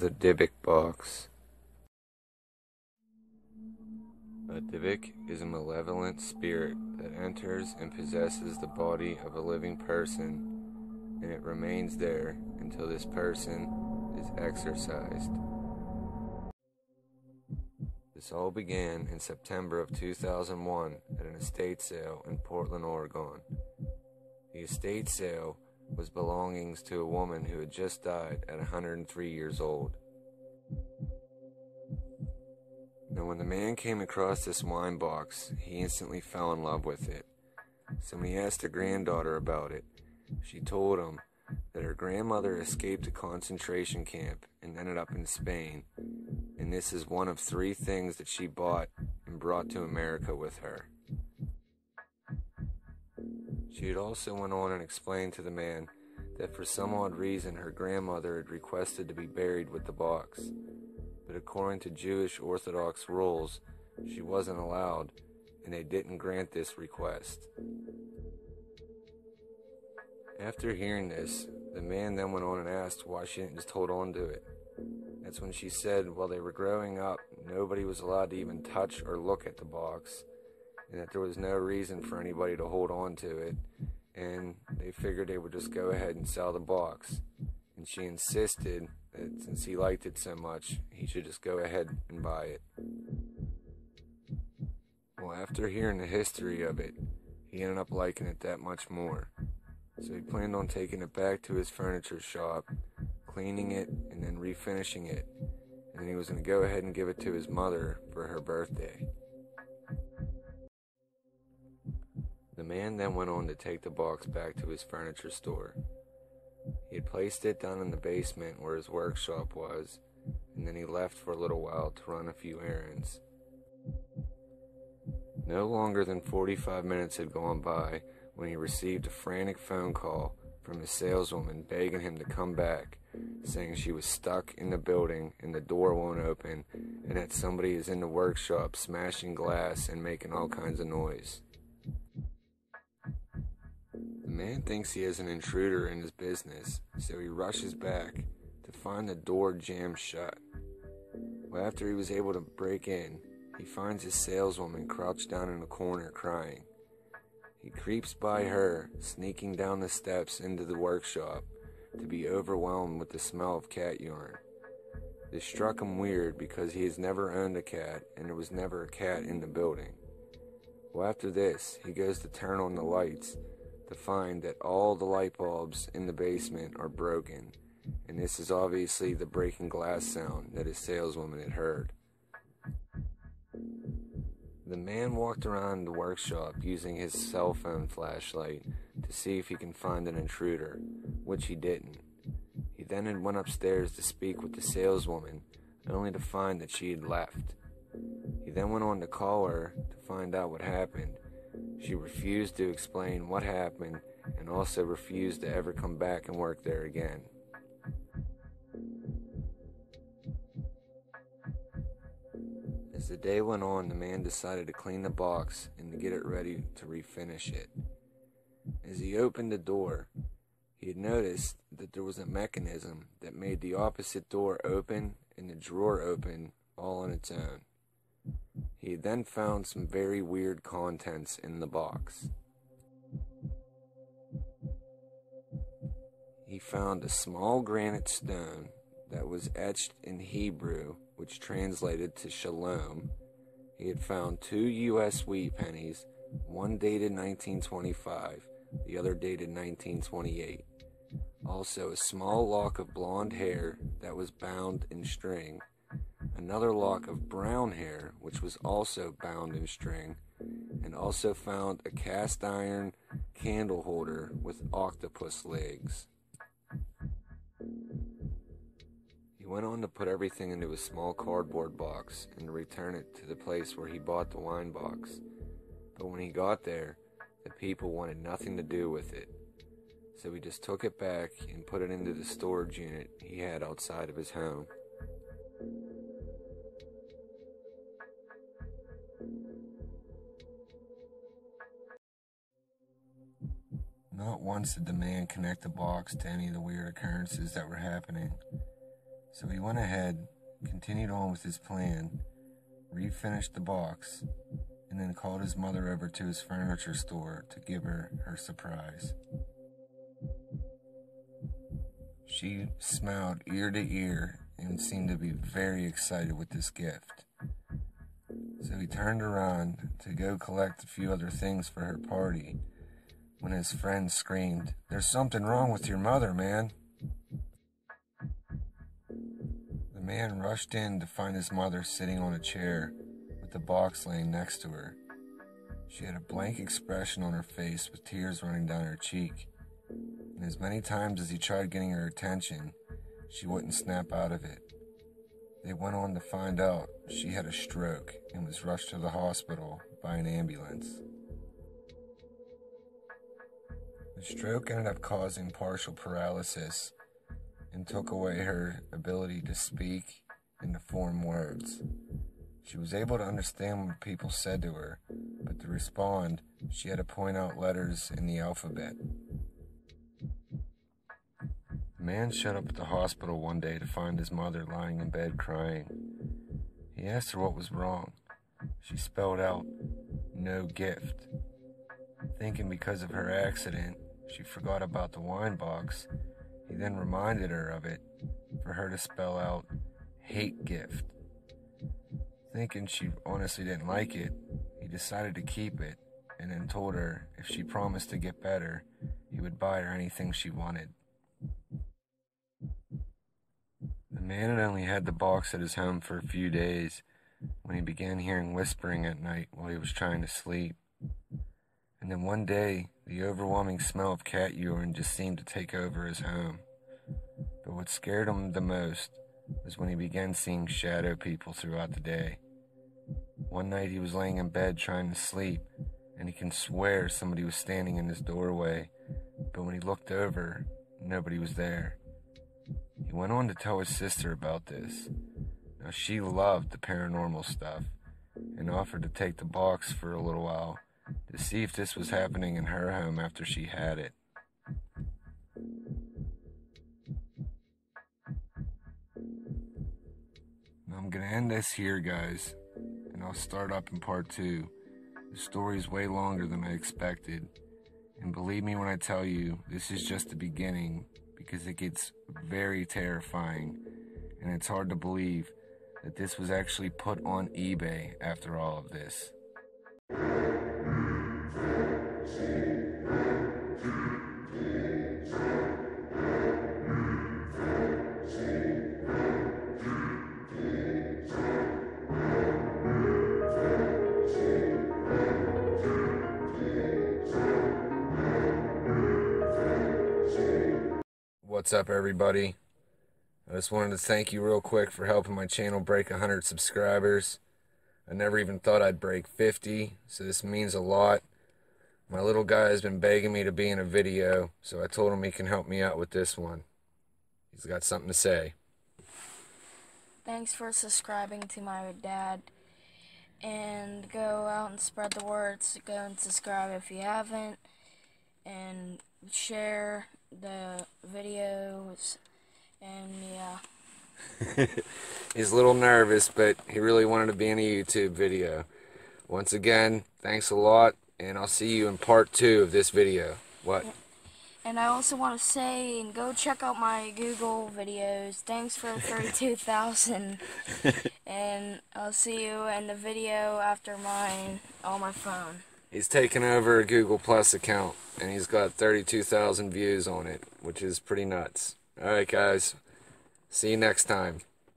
The DYBBUK Box. A DYBBUK is a malevolent spirit that enters and possesses the body of a living person, and it remains there until this person is exorcised. This all began in September of 2001 at an estate sale in Portland, Oregon. The estate sale was belongings to a woman who had just died at 103 years old. Now, when the man came across this wine box, he instantly fell in love with it. So when he asked her granddaughter about it, she told him that her grandmother escaped a concentration camp and ended up in Spain, and this is one of 3 things that she bought and brought to America with her. She had also went on and explained to the man that for some odd reason her grandmother had requested to be buried with the box, but according to Jewish Orthodox rules, she wasn't allowed, and they didn't grant this request. After hearing this, the man then went on and asked why she didn't just hold on to it. That's when she said while they were growing up, nobody was allowed to even touch or look at the box, and that there was no reason for anybody to hold on to it, and they figured they would just go ahead and sell the box. And she insisted that since he liked it so much, he should just go ahead and buy it. Well, after hearing the history of it, he ended up liking it that much more. So he planned on taking it back to his furniture shop, cleaning it, and then refinishing it. And then he was going to go ahead and give it to his mother for her birthday. The man then went on to take the box back to his furniture store. He had placed it down in the basement where his workshop was, and then he left for a little while to run a few errands. No longer than 45 minutes had gone by when he received a frantic phone call from a saleswoman begging him to come back, saying she was stuck in the building and the door won't open, and that somebody is in the workshop smashing glass and making all kinds of noise. The man thinks he has an intruder in his business, so he rushes back to find the door jammed shut. Well, after he was able to break in, he finds his saleswoman crouched down in a corner crying. He creeps by her, sneaking down the steps into the workshop to be overwhelmed with the smell of cat urine. This struck him weird because he has never owned a cat and there was never a cat in the building. Well, after this, he goes to turn on the lights to find that all the light bulbs in the basement are broken, and this is obviously the breaking glass sound that his saleswoman had heard. The man walked around the workshop using his cell phone flashlight to see if he can find an intruder, which he didn't. He then went upstairs to speak with the saleswoman, only to find that she had left. He then went on to call her to find out what happened. She refused to explain what happened and also refused to ever come back and work there again. As the day went on, the man decided to clean the box and to get it ready to refinish it. As he opened the door, he had noticed that there was a mechanism that made the opposite door open and the drawer open all on its own. He then found some very weird contents in the box. He found a small granite stone that was etched in Hebrew, which translated to Shalom. He had found 2 U.S. wheat pennies, one dated 1925, the other dated 1928. Also, a small lock of blonde hair that was bound in string. Another lock of brown hair, which was also bound in string, and also found a cast iron candle holder with octopus legs. He went on to put everything into a small cardboard box and to return it to the place where he bought the wine box. But when he got there, the people wanted nothing to do with it. So he just took it back and put it into the storage unit he had outside of his home. Not once did the man connect the box to any of the weird occurrences that were happening. So he went ahead, continued on with his plan, refinished the box, and then called his mother over to his furniture store to give her her surprise. She smiled ear to ear and seemed to be very excited with this gift. So he turned around to go collect a few other things for her party when his friend screamed, "There's something wrong with your mother, man." The man rushed in to find his mother sitting on a chair with the box laying next to her. She had a blank expression on her face with tears running down her cheek, and as many times as he tried getting her attention, she wouldn't snap out of it. They went on to find out she had a stroke and was rushed to the hospital by an ambulance. The stroke ended up causing partial paralysis and took away her ability to speak and to form words. She was able to understand what people said to her, but to respond, she had to point out letters in the alphabet. The man showed up at the hospital one day to find his mother lying in bed crying. He asked her what was wrong. She spelled out, "No gift." Thinking because of her accident, she forgot about the wine box, he then reminded her of it for her to spell out, "Hate gift." Thinking she honestly didn't like it, he decided to keep it and then told her if she promised to get better, he would buy her anything she wanted. The man had only had the box at his home for a few days when he began hearing whispering at night while he was trying to sleep. And then one day, the overwhelming smell of cat urine just seemed to take over his home. But what scared him the most was when he began seeing shadow people throughout the day. One night he was laying in bed trying to sleep, and he can swear somebody was standing in his doorway, but when he looked over, nobody was there. He went on to tell his sister about this. Now she loved the paranormal stuff and offered to take the box for a little while to see if this was happening in her home after she had it. Now I'm going to end this here, guys, and I'll start up in part 2. The story is way longer than I expected, and believe me when I tell you, this is just the beginning because it gets very terrifying, and it's hard to believe that this was actually put on eBay after all of this. What's up, everybody? I just wanted to thank you real quick for helping my channel break 100 subscribers. I never even thought I'd break 50, so this means a lot. My little guy has been begging me to be in a video, so I told him he can help me out with this one. He's got something to say. Thanks for subscribing to my dad, and go out and spread the word. Go and subscribe if you haven't, and share the videos, and yeah. He's a little nervous, but he really wanted to be in a YouTube video. Once again, thanks a lot, and I'll see you in part 2 of this video. What? And I also want to say, and go check out my Google videos. Thanks for 32,000. And I'll see you in the video after mine on my phone. He's taken over a Google Plus account, and he's got 32,000 views on it, which is pretty nuts. Alright, guys. See you next time.